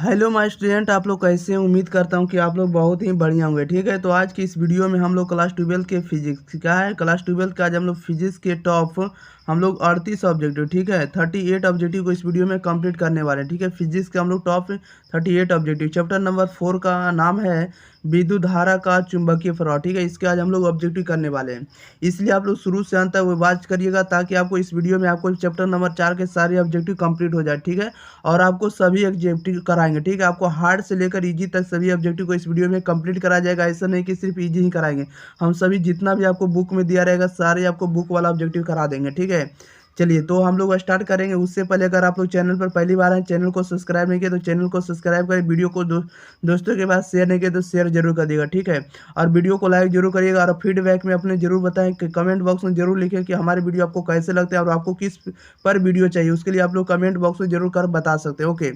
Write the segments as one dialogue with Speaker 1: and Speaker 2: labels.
Speaker 1: Hello my student, आप लोग कैसे हैं। उम्मीद करता हूं कि आप लोग बहुत ही बढ़िया होंगे। ठीक है, तो आज की इस वीडियो में हम लोग क्लास 12 के फिजिक्स क्या है, क्लास 12 का आज हम लोग फिजिक्स के टॉप हम लोग 38 ऑब्जेक्टिव, ठीक है 38 ऑब्जेक्टिव को इस वीडियो में कंप्लीट करने वाले हैं। ठीक है, फिजिक्स के हम लोग टॉप 38 ऑब्जेक्टिव चैप्टर नंबर 4 का नाम है विद्युत धारा का चुंबकीय प्रभाव। ठीक है, इसके आज हम लोग ऑब्जेक्टिव करने वाले हैं, इसलिए आप लोग शुरू से अंत तक वो वॉच करिएगा ताकि आपको इस वीडियो में आपको चैप्टर नंबर 4 के सारे ऑब्जेक्टिव कंप्लीट हो जाए। ठीक है, और आपको सभी ऑब्जेक्टिव कराएंगे। ठीक है, आपको हार्ड से लेकर इजी तक सभी ऑब्जेक्टिव को इस वीडियो में कंप्लीट कराया जाएगा। ऐसा नहीं कि सिर्फ इजी ही कराएंगे, हम सभी जितना भी आपको बुक में दिया रहेगा सारे आपको बुक वाला ऑब्जेक्टिव करा देंगे। ठीक है, चलिए तो हम लोग स्टार्ट करेंगे। उससे पहले अगर आप लोग चैनल पर पहली बार हैं, चैनल को सब्सक्राइब नहीं किया तो चैनल को सब्सक्राइब करें, वीडियो को दोस्तों के पास शेयर नहीं किया तो शेयर जरूर कर दिएगा। ठीक है, और वीडियो को लाइक जरूर करिएगा और फीडबैक में अपने जरूर बताएं कि कमेंट बॉक्स में जरूर लिखें कि हमारे वीडियो आपको कैसे लगते हैं और आपको किस पर वीडियो चाहिए, उसके लिए आप लोग कमेंट बॉक्स में जरूर कर बता सकते हैं। ओके,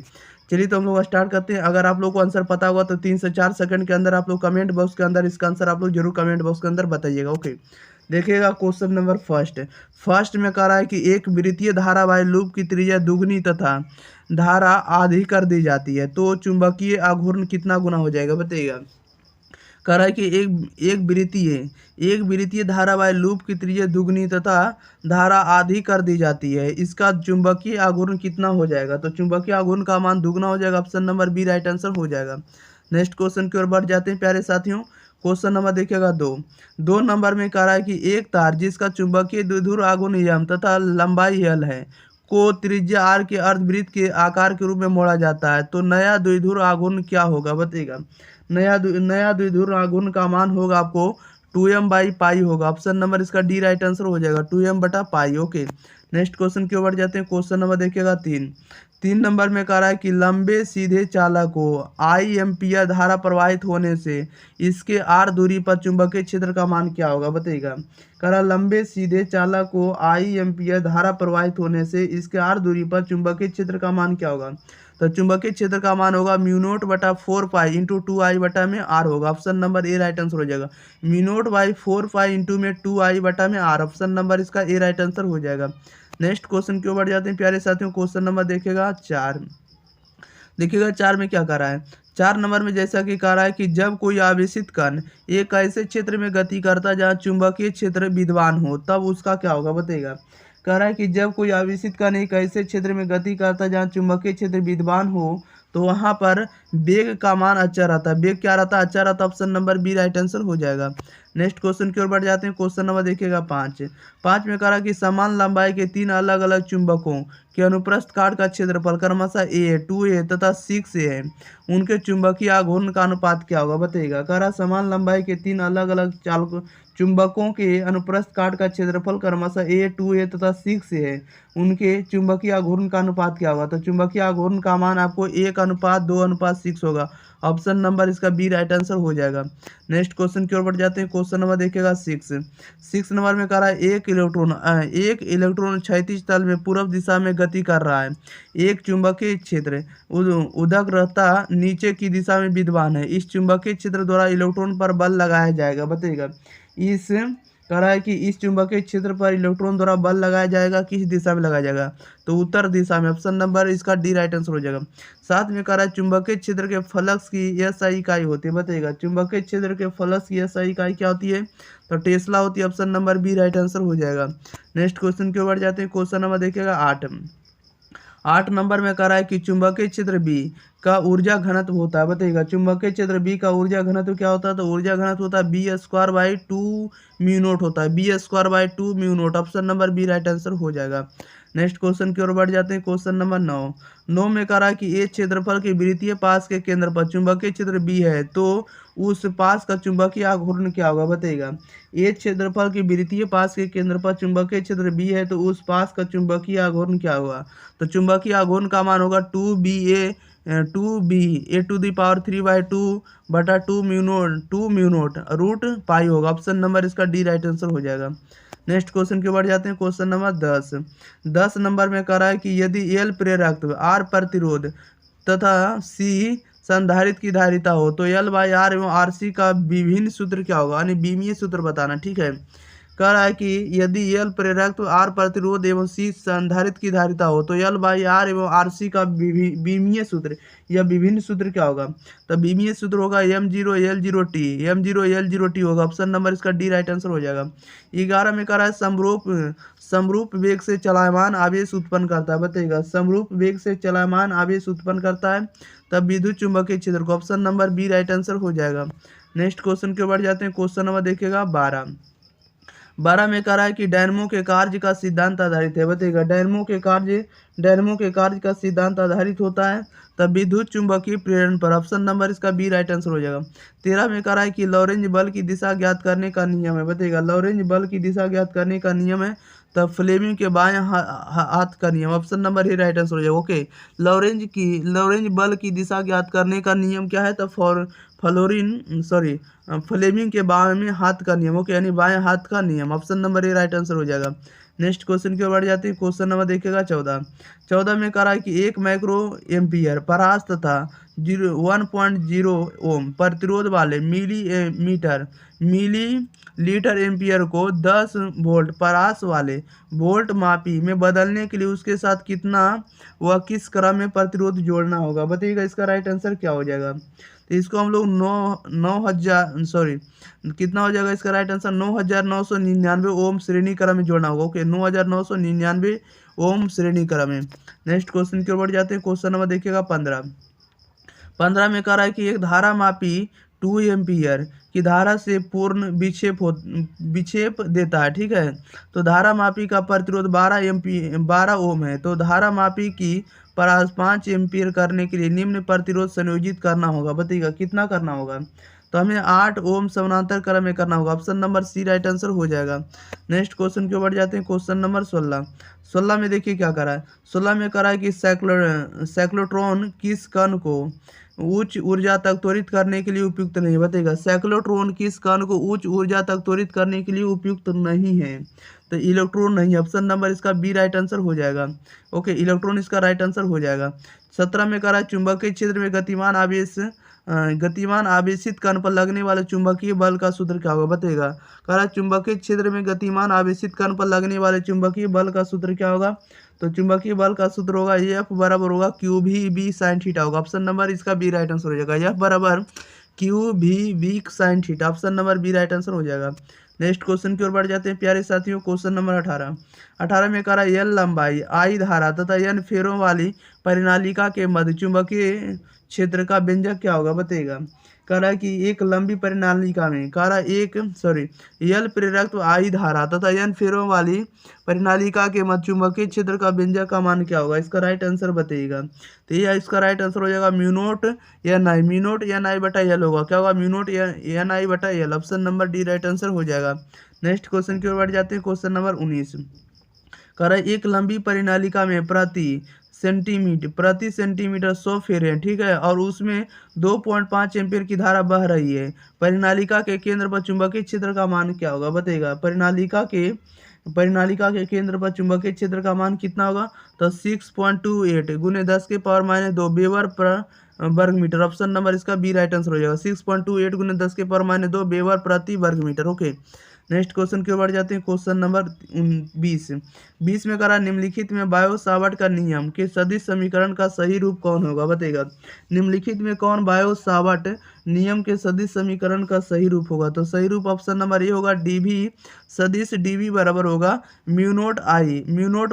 Speaker 1: चलिए तो हम लोग स्टार्ट करते हैं। अगर आप लोग को आंसर पता होगा तो 3 से 4 सेकंड के अंदर आप लोग कमेंट बॉक्स के अंदर इसका आंसर आप लोग जरूर कमेंट बॉक्स के अंदर बताइएगा। ओके, देखिएगा क्वेश्चन नंबर फर्स्ट में कह रहा है कि एक वृत्तीय धारावाही लूप की त्रिज्या दुगनी तथा धारा आधी कर दी जाती है तो चुंबकीय आघूर्ण कितना गुना हो जाएगा, बताइएगा। कह रहा है कि एक वृत्तीय धारावाही लूप की त्रिज्या दुगनी तथा धारा आधी कर दी जाती है, इसका चुंबकीय आघूर्ण कितना हो जाएगा। तो चुंबकीय आघूर्ण का मान दुगना हो जाएगा, option number B right answer हो जाएगा। नेक्स्ट क्वेश्चन की ओर बढ़ जाते हैं प्यारे साथियों। क्वेश्चन नंबर देखिएगा 2 नंबर में कह रहा है कि एक तार जिसका चुंबकीय द्विध्रुव आघूर्ण यम तथा लंबाई एल है को त्रिज्या आर के अर्धवृत्त के आकार के रूप में मोड़ा जाता है तो नया द्विध्रुव आघूर्ण क्या होगा, बताइएगा। नया द्विध्रुव आघूर्ण का मान होगा आपको 2m/पाई होगा, ऑप्शन नंबर इसका डी राइट आंसर हो जाएगा, 2m/पाई। ओके, नेक्स्ट क्वेश्चन की ओर बढ़ जाते हैं। क्वेश्चन नंबर देखिएगा 3 नंबर में कह रहा है कि लंबे सीधे चालक को आई एम्पियर धारा प्रवाहित होने से इसके आर दूरी पर चुंबकीय क्षेत्र का मान क्या होगा, बताइएगा। कह रहा लंबे सीधे चालक को आई एम्पियर धारा प्रवाहित होने से इसके आर दूरी पर चुंबकीय क्षेत्र का मान क्या होगा। तो चुंबकीय क्षेत्र का मान होगा μ0/4 पाई इंटू 2I/में r होगा, option number A right answer हो जाएगा। μ0/4 पाई इंटू में 2I/r, ऑप्शन नंबर इसका ए राइट आंसर हो जाएगा। नेक्स्ट क्वेश्चन क्यों बढ़ जाते हैं प्यारे साथियों। क्वेश्चन नंबर देखिएगा 4। देखिएगा 4 में क्या कह रहा है। 4 नंबर में जैसा कि कह रहा है कि जब कोई आवेशित कण एक ऐसे क्षेत्र में गति करता है जहाँ चुंबकीय क्षेत्र विद्यमान हो तब उसका क्या होगा, बताइएगा। कह रहा है कि जब कोई आवेशित कण एक ऐसे क्षेत्र में गति करता है जहाँ चुंबकीय क्षेत्र विद्यमान हो तो वहाँ पर वेग का मान अचर रहता है। वेग क्या रहता है, अचर रहता है, option number B right answer हो जाएगा। नेक्स्ट क्वेश्चन की ओर बढ़ जाते हैं। क्वेश्चन नंबर देखिएगा 5 में कह रहा है कि समान लंबाई के 3 अलग अलग चुंबकों के अनुप्रस्थ काट का क्षेत्रफल क्रमशः ए 2a तथा 6a है, उनके चुंबकीय आघूर्ण का अनुपात क्या होगा, बताइएगा। कह रहा समान लंबाई के 3 अलग अलग चुंबकों के अनुप्रस्थ काट का क्षेत्रफल क्रमशः a 2a तथा 6a है, उनके चुंबकीय आघूर्ण का अनुपात क्या होगा। तो चुंबकीय आघूर्ण का मान आपको 1:2:6 होगा, ऑप्शन नंबर इसका बी राइट आंसर हो जाएगा। नेक्स्ट क्वेश्चन की ओर बढ़ जाते हैं। क्वेश्चन नंबर देखिएगा 6 नंबर में कह रहा है एक इलेक्ट्रॉन क्षैतिज तल में पूर्व दिशा में गति कर रहा है, एक चुंबकीय क्षेत्र उदक रहता नीचे की दिशा में विद्यमान है, इस चुंबकीय क्षेत्र द्वारा इलेक्ट्रॉन पर बल लगाया जाएगा, बताइएगा। इस कह रहा है कि इस चुंबकीय क्षेत्र पर इलेक्ट्रॉन द्वारा बल लगाया जाएगा, किस दिशा में लगाया जाएगा, तो उत्तर दिशा में, ऑप्शन नंबर इसका डी राइट आंसर हो जाएगा। 7 में कह रहा है चुंबकीय क्षेत्र के फ्लक्स की एसआई इकाई होती है, बताइएगा। चुंबकीय क्षेत्र के फ्लक्स की एसआई इकाई क्या होती है, तो टेस्ला होती है, option number B right answer हो जाएगा। नेक्स्ट क्वेश्चन के ऊपर जाते हैं। क्वेश्चन नंबर देखिएगा 8 नंबर में कह रहा है कि चुंबकीय क्षेत्र बी का ऊर्जा घनत्व होता है, बताइएगा। चुंबकीय क्षेत्र बी का ऊर्जा घनत्व क्या होता है, तो ऊर्जा घनत्व होता है b² 2μ0 होता है, b² 2μ0, option number B right answer हो जाएगा। नेक्स्ट क्वेश्चन की ओर बढ़ जाते हैं। क्वेश्चन नंबर 9 में कह रहा है कि एक क्षेत्रफल के वृत्तीय पास के केंद्र पर चुंबकीय क्षेत्र बी है तो उस पास का चुंबकीय आघूर्ण क्या होगा, बताइएगा। एक क्षेत्रफल के वृत्तीय पास के केंद्र पर चुंबकीय क्षेत्र बी है तो उस पास का चुंबकीय आघूर्ण क्या होगा, तो चुंबकीय आघूर्ण का मान होगा 2b/2 μ0 √π होगा, ऑप्शन नंबर इसका डी राइट आंसर हो जाएगा। नेक्स्ट क्वेश्चन के बढ़ जाते हैं। क्वेश्चन नंबर 10 नंबर में कह रहा है कि यदि एल प्रेरक आर प्रतिरोध तथा सी संधारित्र की धारिता हो तो L/R एवं RC का विभिन्न सूत्र क्या होगा, यानी बीमीय सूत्र बताना। ठीक है, कह रहा है कि यदि L प्रेरक तो R प्रतिरोध एवं C संधारित्र की धारिता हो तो L बाई आर एवं RC का विमीय सूत्र या विभिन्न सूत्र क्या होगा? तो विमीय सूत्र होगा M0L0T, M0L0T होगा। ऑप्शन नंबर इसका डी राइट आंसर हो जाएगा। 11 में कह रहा है समरूप वेग से चलायमान आवेश उत्पन्न करता है। बताइएगा, समरूप वेग से चलायमान आवेश उत्पन्न करता है तब विद्युत चुंबकीय क्षेत्र को। Option number B right answer हो जाएगा। नेक्स्ट क्वेश्चन के बढ़ जाते हैं। क्वेश्चन नंबर देखिएगा 12 में कह रहा है कि डायनमो के कार्य का सिद्धांत आधारित है। बताइएगा, डायनमो के कार्य का सिद्धांत आधारित होता है तब विद्युत चुंबकीय प्रेरण पर। ऑप्शन नंबर इसका बी राइट आंसर हो जाएगा। 13 में कह रहा है कि लॉरेंज बल की दिशा ज्ञात करने का नियम है। बताइएगा, लॉरेंज बल की दिशा ज्ञात करने का नियम है तब फ्लेमिंग के बाएं हाथ का नियम। ऑप्शन नंबर ही राइट आंसर हो जाएगा। ओके, लॉरेंज बल की दिशा ज्ञात करने का नियम क्या है? तो फ्लेमिंग के बाएं हाथ का नियम। ओके, यानी बाएं हाथ का नियम। Option number A right answer हो जाएगा। नेक्स्ट क्वेश्चन की ओर बढ़ जाते हैं। क्वेश्चन नंबर देखिएगा 14 में कह रहा है कि 1 माइक्रो एम्पियर परास तथा 1.0 ओम प्रतिरोध वाले मिली लीटर एम्पियर को 10 वोल्ट परास वाले वोल्ट मापी में बदलने के लिए उसके साथ कितना व किस क्रम में प्रतिरोध जोड़ना होगा? बताइएगा, इसका राइट आंसर क्या हो जाएगा? तो इसको हम लोग 9,000 कितना हो जाएगा? इसका राइट आंसर 9,999 ओम श्रेणी क्रम में जोड़ना होगा। ओके, 9,999 ओम श्रेणी क्रम में। नेक्स्ट क्वेश्चन की ओर बढ़ जाते हैं। क्वेश्चन नंबर देखिएगा 15 में कह रहा है कि एक धारा मापी 2 एम्पियर की धारा से पूर्ण विक्षेप देता है। ठीक है, तो धारा मापी का प्रतिरोध 12 ओम है। तो धारा मापी की परास 5 एम्पियर करने के लिए निम्न प्रतिरोध संयोजित करना होगा। बताइएगा, कितना करना होगा? तो हमें 8 ओम समानांतर क्रम में करना होगा। Option number C right answer हो जाएगा। नेक्स्ट क्वेश्चन की ओर बढ़ जाते हैं। क्वेश्चन नंबर 16 में देखिए क्या करा है। 16 में करा है कि साइक्लोट्रॉन किस कण को उच्च ऊर्जा तक त्वरित करने के लिए उपयुक्त नहीं है। बताइएगा, साइक्लोट्रॉन किस कण को उच्च ऊर्जा तक त्वरित करने के लिए उपयुक्त नहीं है? तो इलेक्ट्रॉन नहीं। ऑप्शन नंबर इसका बी राइट आंसर हो जाएगा। ओके, इलेक्ट्रॉन इसका राइट आंसर हो जाएगा। 17 में कह रहा है चुंबकीय क्षेत्र में गतिमान आवेशित कण पर लगने वाले चुंबकीय बल का सूत्र क्या होगा? बताइएगा, कह रहा है चुंबकीय क्षेत्र में गतिमान आवेशित कण पर लगने वाले चुंबकीय बल का सूत्र क्या होगा? तो चुंबकीय बल का सूत्र होगा F बराबर होगा QV साइन थीटा होगा। ऑप्शन नंबर इसका बी राइट आंसर हो जाएगा। F बराबर QV sine theta. Option number B right answer हो जाएगा। नेक्स्ट क्वेश्चन की ओर बढ़ जाते हैं प्यारे साथियों। क्वेश्चन नंबर 18 में कह रहा है L लंबाई I धारा तथा N फेरों वाली परिनालिका के मध्य चुंबकीय क्षेत्र का व्यंजक क्या होगा? बताइएगा, कह रहा है कि एक लंबी परिनालिका में कह रहा है L प्रेरक तो I धारा तथा N फेरों वाली परिनालिका के मध्य चुंबकीय क्षेत्र का व्यंजक का मान क्या होगा? इसका राइट आंसर बताइएगा। तो ये इसका राइट आंसर हो जाएगा म्यू नॉट एन आई बटा एल होगा। क्या होगा? म्यू नॉट एन आई बटा L. Option number D right answer हो जाएगा। नेक्स्ट क्वेश्चन की ओर बढ़ जाते हैं। क्वेश्चन नंबर 19 कह रहा है एक लंबी परिनालिका में प्रति सेंटीमीटर 100 फेरे हैं। ठीक है, और उसमें 2.5 एम्पीयर की धारा बह रही है। परिनालिका के केंद्र पर चुंबकीय क्षेत्र का मान क्या होगा? बताइएगा, परिनालिका के केंद्र पर चुंबकीय क्षेत्र का मान कितना होगा? तो 6.28 गुने 10 के पावर माइनस 2 वेबर पर वर्ग मीटर। ऑप्शन नंबर इसका बी राइट आंसर हो जाएगा। 6.28 गुने 10 के पावर माइनस 2 वेबर प्रति वर्ग मीटर। ओके, नेक्स्ट क्वेश्चन की ओर बढ़ जाते हैं। क्वेश्चन नंबर 20 में करा निम्नलिखित में बायो सावर्ट का नियम के सदिश समीकरण का सही रूप कौन होगा? बताइएगा, निम्नलिखित में कौन बायो सावर्ट नियम के सदिश समीकरण का सही रूप होगा? तो सही रूप ऑप्शन नंबर ए होगा डीवी सदिश डीवी बराबर होगा mu naught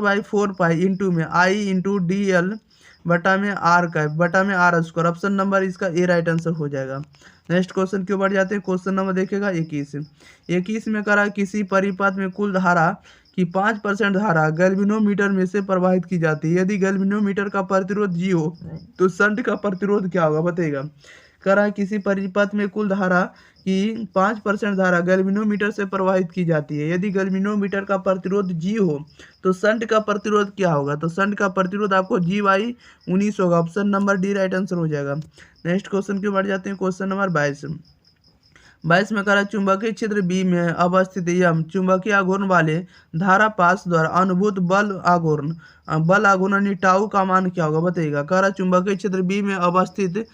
Speaker 1: by 4 pi into में आई इंटू डी एल बटा में आर स्क्वायर। ऑप्शन नंबर इसका ए राइट आंसर हो जाएगा। नेक्स्ट क्वेश्चन क्यों बढ़ जाते हैं। क्वेश्चन नंबर देखिएगा 21 में करा किसी परिपथ में कुल धारा की 5% धारा गैल्वेनोमीटर में से प्रवाहित की जाती है। यदि गैल्वेनोमीटर का प्रतिरोध जी हो तो शंट का प्रतिरोध क्या होगा? बताइएगा, करा किसी परिपथ में कुल धारा की 5% धारा गैल्वेनोमीटर से प्रवाहित की जाती है। यदि गैल्वेनोमीटर का प्रतिरोध जी हो तो शंट का प्रतिरोध क्या होगा? तो शंट का प्रतिरोध आपको G/19 होगा। Option number D right answer हो जाएगा। नेक्स्ट क्वेश्चन की बढ़ जाते हैं। क्वेश्चन नंबर 22 में करा चुंबकीय क्षेत्र बी में अवस्थित यम चुंबकीय आघूर्ण वाले धारा पास द्वारा अनुभूत बल आघूर्ण टाउ का मान क्या होगा? बताइएगा, करा चुंबकीय क्षेत्र बी में अवस्थित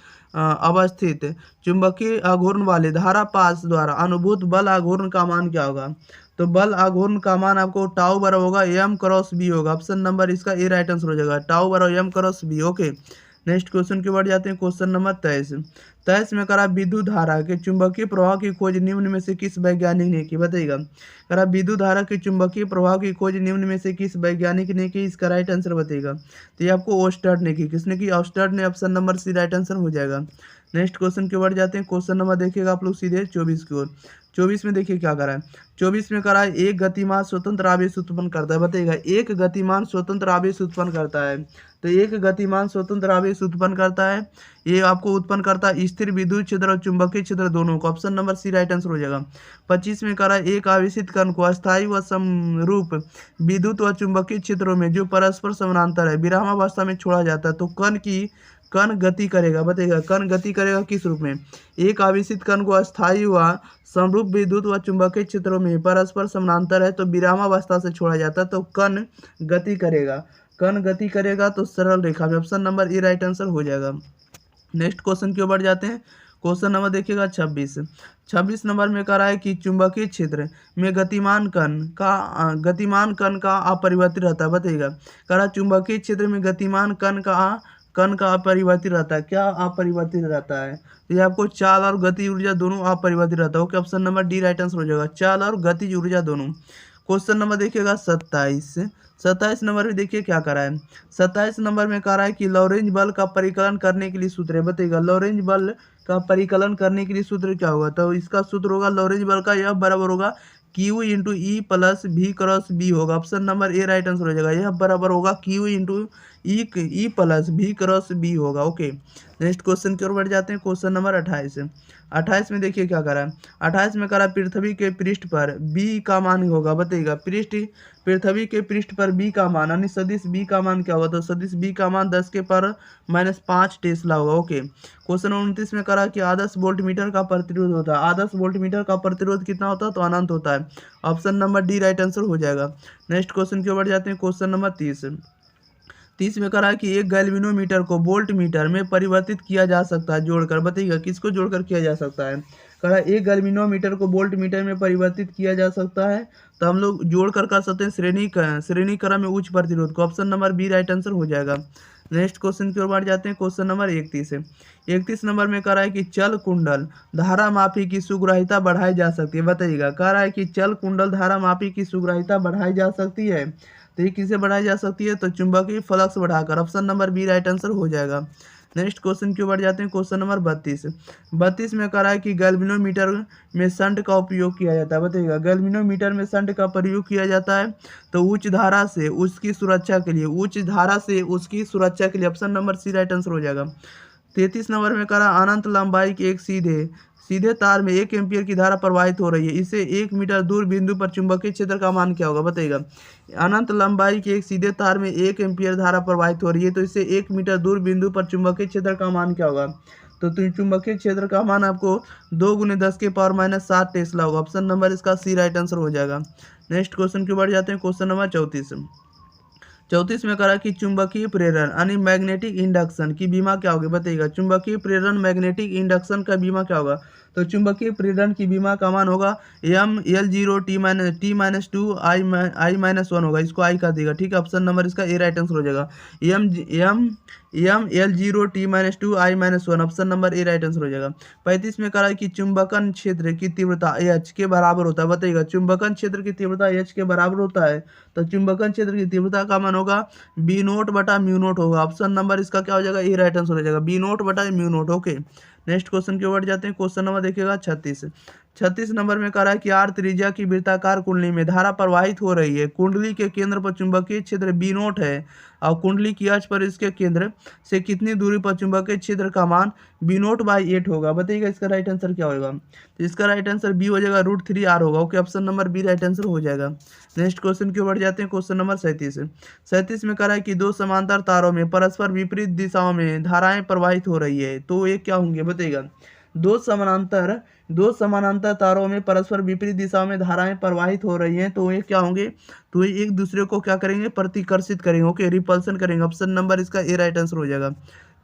Speaker 1: चुंबकीय आघूर्ण वाले धारा पास द्वारा अनुभूत बल आघूर्ण का मान क्या होगा? तो बल आघूर्ण का मान आपको टाउ बराबर होगा एम क्रॉस बी होगा। ऑप्शन नंबर इसका ए राइट आंसर हो जाएगा, टाउ बराबर M cross B. Okay, next question की ओर जाते हैं। Question number 23। 23 में करा विद्युत धारा के चुंबकीय प्रवाह की खोज निम्न में से किस वैज्ञानिक ने की, बताइएगा। करा विद्युत धारा के चुंबकीय प्रवाह की खोज निम्न में से किस वैज्ञानिक ने की, इसका राइट आंसर बताइएगा। तो ये आपको ओस्टर्ड ने की। किसने की? ओस्टर्ड ने। Option number C right answer हो जाएगा। नेक्स्ट क्वेश्चन की ओर जाते हैं। क्वेश्चन नंबर देखिएगा आप लोग सीधे 24 की ओर। 24 में देखिए क्या करा है। 24 में करा है एक गतिमान स्वतंत्र आवेश उत्पन्न करता है, बताइएगा। एक गतिमान स्वतंत्र आवेश उत्पन्न करता है। तो एक गतिमान स्वतंत्र आवेश उत्पन्न करता है, ये आपको उत्पन्न करता है स्थिर विद्युत क्षेत्र और चुंबकीय क्षेत्र दोनों को। Option number C right answer हो जाएगा। 25 में करा एक आवेशित कण को अस्थायी व समरूप विद्युत व चुंबकीय क्षेत्रों में जो परस्पर समानांतर है विरामावस्था में छोड़ा जाता है, तो कण गति करेगा, बताइएगा। कण गति करेगा किस रूप में? एक आवेशित कण को अस्थायी व समरूप विद्युत व चुंबकीय क्षेत्रों में परस्पर समानांतर है तो विरामावस्था से छोड़ा जाता है, तो कण गति करेगा। कण गति करेगा तो सरल रेखा में। Option number A right answer हो जाएगा। नेक्स्ट क्वेश्चन की ओर बढ़ जाते हैं। क्वेश्चन नंबर देखिएगा 26। 26 नंबर में कह रहा है कि चुंबकीय क्षेत्र में गतिमान कण का अपरिवर्तित रहता है, बताइएगा। कह रहा है चुंबकीय क्षेत्र में गतिमान कण का अपरिवर्तित रहता है। क्या अपरिवर्तित रहता है? तो ये आपको चाल और गति ऊर्जा दोनों अपरिवर्तित रहता है। Okay, option number D right answer हो जाएगा, चाल और गति ऊर्जा दोनों। क्वेश्चन नंबर देखिएगा 27। 27 नंबर में देखिए क्या करा है। 27 नंबर में कह रहा है कि लॉरेंज बल का परिकलन करने के लिए सूत्र है, बताइएगा। लॉरेंज बल का परिकलन करने के लिए सूत्र क्या होगा? तो इसका सूत्र होगा लॉरेंज बल का, यह बराबर होगा क्यू इंटू ई प्लस भी क्रॉस बी होगा। Option number A right answer हो जाएगा, यह बराबर होगा क्यू इंटू ई प्लस भी क्रॉस बी होगा। ओके, नेक्स्ट क्वेश्चन की ओर बढ़ जाते हैं। Question number 28। 28 में देखिए क्या करा है। 28 में करा पृथ्वी के पृष्ठ पर बी का मान होगा, बताइएगा। पृथ्वी के पृष्ठ पर बी का मान यानी सदिश बी का मान क्या होगा? तो सदिश बी का मान 10 के पावर -5 टेस्ला होगा। ओके, क्वेश्चन 29 में करा कि आदर्श वोल्टमीटर का प्रतिरोध होता है। आदर्श वोल्टमीटर का प्रतिरोध कितना होता है? तो अनंत होता है। Option number D right answer हो जाएगा। नेक्स्ट क्वेश्चन की ओर बढ़ जाते हैं। Question number 30। 30 में करा कि एक गैल्वेनोमीटर को वोल्ट मीटर में परिवर्तित किया जा सकता है जोड़कर, बताइएगा। किसको जोड़कर किया जा सकता है? करा एक गैल्वेनोमीटर को वोल्ट मीटर में परिवर्तित किया जा सकता है, तो हम लोग जोड़कर कर सकते हैं श्रेणी क्रम में उच्च प्रतिरोध को। Option number B right answer हो जाएगा। नेक्स्ट क्वेश्चन की ओर बढ़ जाते हैं। क्वेश्चन नंबर 31 है। 31 नंबर में कह रहा है कि चल कुंडल धारा मापी की सुग्राहिता बढ़ाई जा सकती है, बताइएगा। कह रहा है कि चल कुंडल धारा मापी की सुग्राहिता बढ़ाई जा सकती है, तो ये किसे बढ़ाई जा सकती है? तो चुंबकीय फ्लक्स बढ़ाकर। Option number B right answer हो जाएगा। नेक्स्ट क्वेश्चन की ओर बढ़ जाते हैं। Question number 32। 32 में कह रहा है कि गैल्वेनोमीटर में शंट का उपयोग किया जाता है, बताइएगा। गैल्वेनोमीटर में शंट का प्रयोग किया जाता है तो उच्च धारा से उसकी सुरक्षा के लिए। Option number C right answer हो जाएगा। 33 नंबर में कह रहा है अनंत लंबाई के एक सीधे तार में 1 एम्पीयर की धारा प्रवाहित हो रही है, इसे 1 मीटर दूर बिंदु पर चुंबकीय क्षेत्र का मान क्या होगा, बताइएगा। अनंत लंबाई के एक सीधे तार में 1 एम्पीयर धारा प्रवाहित हो रही है, तो इसे 1 मीटर दूर बिंदु पर चुंबकीय क्षेत्र का मान क्या होगा? तो चुंबकीय क्षेत्र का मान आपको 2 × 10 के पावर -7 टेस्ला होगा। ऑप्शन नंबर इसका सी राइट आंसर हो जाएगा। नेक्स्ट क्वेश्चन की बढ़ जाते हैं। Question number 34। 34 में करा कि चुंबकीय प्रेरण यानी मैग्नेटिक इंडक्शन की बीमा क्या होगी, बताइएगा। चुंबकीय प्रेरण मैग्नेटिक इंडक्शन का बीमा क्या होगा? तो चुंबकीय प्रेरण की बीमा का मान होगा ML0 T-2 I-1 होगा, इसको आई का देगा, ठीक है। ऑप्शन नंबर इसका ए राइट आंसर हो जाएगा। ML0 T-2 I-1, option number A right answer हो जाएगा। 35 में करा कि चुंबकन क्षेत्र की तीव्रता H के बराबर होता है, बताइएगा। चुंबकन क्षेत्र की तीव्रता H के बराबर होता है, तो चुंबकन क्षेत्र की तीव्रता का मान होगा B0/μ0 होगा। ऑप्शन नंबर इसका क्या हो जाएगा? ए राइट आंसर हो जाएगा, B0/μ0। ओके, नेक्स्ट क्वेश्चन की ओर जाते हैं। क्वेश्चन नंबर देखिएगा 36। 36 नंबर में कह रहा है कि आर त्रिज्या की वृत्ताकार कुंडली में धारा प्रवाहित हो रही है। कुंडली के केंद्र पर चुंबकीय क्षेत्र B0 है और कुंडली की अक्ष पर इसके केंद्र से कितनी दूरी पर चुंबकीय क्षेत्र का मान B0/8 होगा, बताइएगा। इसका राइट आंसर क्या होगा? तो इसका राइट आंसर बी हो जाएगा, √3r होगा। Okay, option number B right answer हो जाएगा। नेक्स्ट क्वेश्चन की ओर बढ़ जाते हैं। Question number 37। 37 में कह रहा है कि दो समांतर तारों में परस्पर विपरीत दिशाओं में धाराएं प्रवाहित हो रही है, तो ये क्या होंगे, बताइएगा। दो समानांतर तारों में परस्पर विपरीत दिशाओं में धाराएं प्रवाहित हो रही हैं, तो ये क्या होंगे? तो ये एक दूसरे को क्या करेंगे? प्रतिकर्षित करेंगे। ओके, रिपल्सन करेंगे। ऑप्शन नंबर इसका ए राइट आंसर हो जाएगा।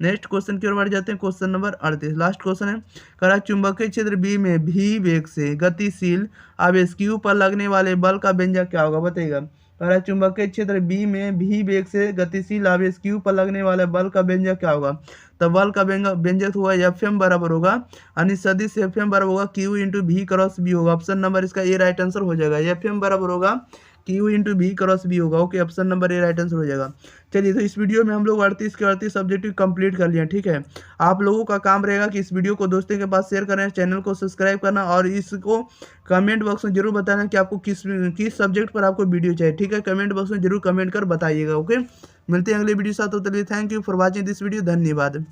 Speaker 1: नेक्स्ट क्वेश्चन की ओर बढ़ जाते हैं। क्वेश्चन नंबर 38 लास्ट क्वेश्चन है। करा चुंबकीय क्षेत्र बी में भी वेग से गतिशील आवेश क्यू पर लगने वाले बल का व्यंजक क्या होगा, बताइएगा। करा चुंबकीय क्षेत्र बी में भी वेग से गतिशील आवेश क्यू पर लगने वाले बल का व्यंजक क्या होगा। तो बल का व्यंजक होगा एफ बराबर होगा यानी सदिश एफ बराबर होगा क्यू इंटू भी क्रॉस बी होगा। ऑप्शन नंबर इसका ए राइट आंसर हो जाएगा। एफ बराबर होगा क्यू इंटू भी क्रॉस बी होगा। Okay, option number A right answer हो जाएगा। चलिए, तो इस वीडियो में हम लोग 38 के 38 सब्जेक्टिव कंप्लीट कर लिए। ठीक है, आप लोगों का काम रहेगा कि इस वीडियो को दोस्तों के पास शेयर करें, चैनल को सब्सक्राइब करना और इसको कमेंट बॉक्स में जरूर बताना कि आपको किस सब्जेक्ट पर आपको वीडियो चाहिए। ठीक है, कमेंट बॉक्स में जरूर कमेंट कर बताइएगा। ओके, मिलते हैं अगले वीडियो साथ। तो चलिए, thank you for watching this video. धन्यवाद।